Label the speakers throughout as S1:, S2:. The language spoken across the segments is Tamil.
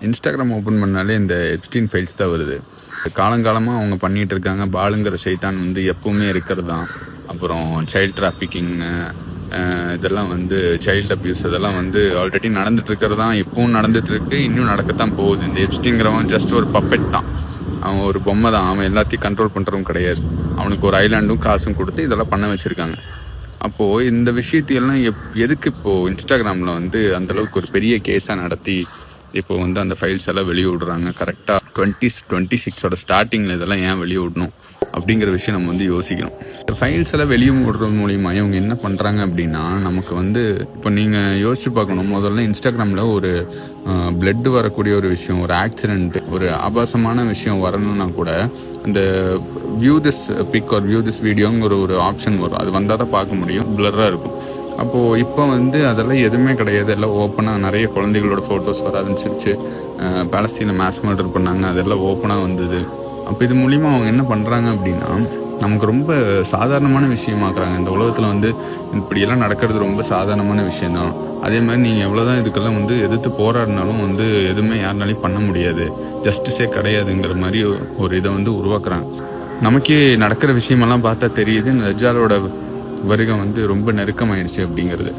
S1: இன்ஸ்டாகிராம் ஓப்பன் பண்ணாலே இந்த எப்ஸ்டீன் ஃபைல்ஸ் தான் வருது. காலங்காலமாக அவங்க பண்ணிகிட்டு இருக்காங்க. பாலுங்கிற சைத்தான் வந்து எப்பவுமே இருக்கிறது தான். அப்புறம் சைல்ட் டிராஃபிக்கிங்கு, இதெல்லாம் வந்து சைல்டு அப்யூஸ், இதெல்லாம் வந்து ஆல்ரெடி நடந்துட்டு இருக்கிறது தான். இப்பவும் நடந்துட்டு இருக்கு, இன்னும் நடக்கத்தான் போகுது. இந்த எப்ஸ்டீன்கிறவன் ஜஸ்ட் ஒரு பப்பெட் தான், அவன் ஒரு பொம்மை தான். அவன் எல்லாத்தையும் கண்ட்ரோல் பண்ணுறவும் கிடையாது. அவனுக்கு ஒரு ஐலாண்டும் காசும் கொடுத்து இதெல்லாம் பண்ண வச்சுருக்காங்க. அப்போது இந்த விஷயத்தையெல்லாம் எதுக்கு இப்போது இன்ஸ்டாகிராமில் வந்து அந்தளவுக்கு ஒரு பெரிய கேஸாக நடத்தி இப்போ வந்து அந்த ஃபைல்ஸ் எல்லாம் வெளியே விடுறாங்க. கரெக்டாக 2026 ஸ்டார்டிங்கில் இதெல்லாம் ஏன் வெளியே விடணும் அப்படிங்கிற விஷயம் நம்ம வந்து யோசிக்கணும். இந்த ஃபைல்ஸ் எல்லாம் வெளியே விடுறது மூலிமா இவங்க என்ன பண்ணுறாங்க அப்படின்னா, நமக்கு வந்து இப்போ நீங்கள் யோசிச்சு பார்க்கணும். முதல்ல இன்ஸ்டாகிராமில் ஒரு பிளட் வரக்கூடிய ஒரு விஷயம், ஒரு ஆக்சிடென்ட், ஒரு ஆபாசமான விஷயம் வரணும்னா கூட அந்த view this pic or view this வீடியோங்கிற ஒரு ஆப்ஷன் வரும். அது வந்தால் தான் பார்க்க முடியும், பிளர்ராக இருக்கும். அப்போது இப்போ வந்து அதெல்லாம் எதுவுமே கிடையாது. எல்லாம் ஓப்பனாக நிறைய குழந்தைகளோட ஃபோட்டோஸ் வர ஆரம்பிச்சிருச்சு. பாலஸ்தீனில் மாஸ் மர்டர் பண்ணாங்க, அதெல்லாம் ஓப்பனாக வந்தது. அப்போ இது மூலிமா அவங்க என்ன பண்ணுறாங்க அப்படின்னா, நமக்கு ரொம்ப சாதாரணமான விஷயமாக்குறாங்க. இந்த உலகத்தில் வந்து இப்படியெல்லாம் நடக்கிறது ரொம்ப சாதாரணமான விஷயந்தான். அதே மாதிரி நீங்கள் எவ்வளோதான் இதுக்கெல்லாம் வந்து எதிர்த்து போராடினாலும் வந்து எதுவுமே யாருனாலையும் பண்ண முடியாது, ஜஸ்டிஸே கிடையாதுங்கிற மாதிரி ஒரு இதை வந்து உருவாக்குறாங்க. நமக்கே நடக்கிற விஷயமெல்லாம் பார்த்தா தெரியுது, தஜ்ஜாலோட வருகை வந்து ரொம்ப நெருக்கமாயிடுச்சு அப்படிங்கிறது.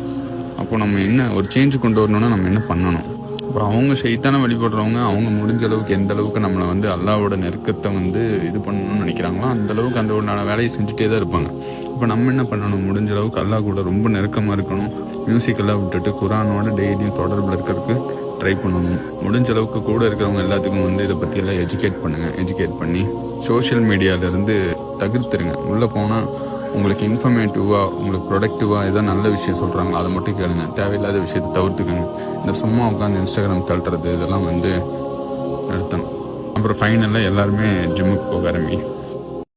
S1: அப்போ நம்ம என்ன ஒரு சேஞ்ச் கொண்டு வரணும்னா நம்ம என்ன பண்ணணும்? அப்புறம் அவங்க ஷைத்தான வழிபடுறவங்க அவங்க முடிஞ்ச அளவுக்கு எந்த அளவுக்கு நம்மளை வந்து அல்லாவோட நெருக்கத்தை வந்து இது பண்ணணும்னு நினைக்கிறாங்களோ அந்த அளவுக்கு அந்த ஒரு வேலையை செஞ்சுட்டே தான் இருப்பாங்க. இப்போ நம்ம என்ன பண்ணணும்? முடிஞ்ச அளவுக்கு அல்லா கூட ரொம்ப நெருக்கமாக இருக்கணும். மியூசிக்கெல்லாம் விட்டுட்டு குரானோட டெய்லியும் தொடர்பில் இருக்கிறதுக்கு ட்ரை பண்ணணும். முடிஞ்ச அளவுக்கு கூட இருக்கிறவங்க எல்லாத்துக்கும் வந்து இதை பற்றியெல்லாம் எஜுகேட் பண்ணுங்கள். எஜுகேட் பண்ணி சோஷியல் மீடியாவிலேருந்து தவிர்த்துருங்க. உள்ளே போனால் உங்களுக்கு இன்ஃபர்மேட்டிவாக, உங்களுக்கு ப்ரொடக்டிவாக ஏதோ நல்ல விஷயம் சொல்கிறாங்களோ அதை மட்டும் கேளுங்க. தேவையில்லாத விஷயத்தை தவிர்த்துக்கோங்க. இந்த சும்மா உட்காந்து இன்ஸ்டாகிராம் தள்ளுறது இதெல்லாம் வந்து நிறுத்தணும். அப்புறம் ஃபைனலாக எல்லாருமே ஜிம்முக்கு போக ஆரம்பி.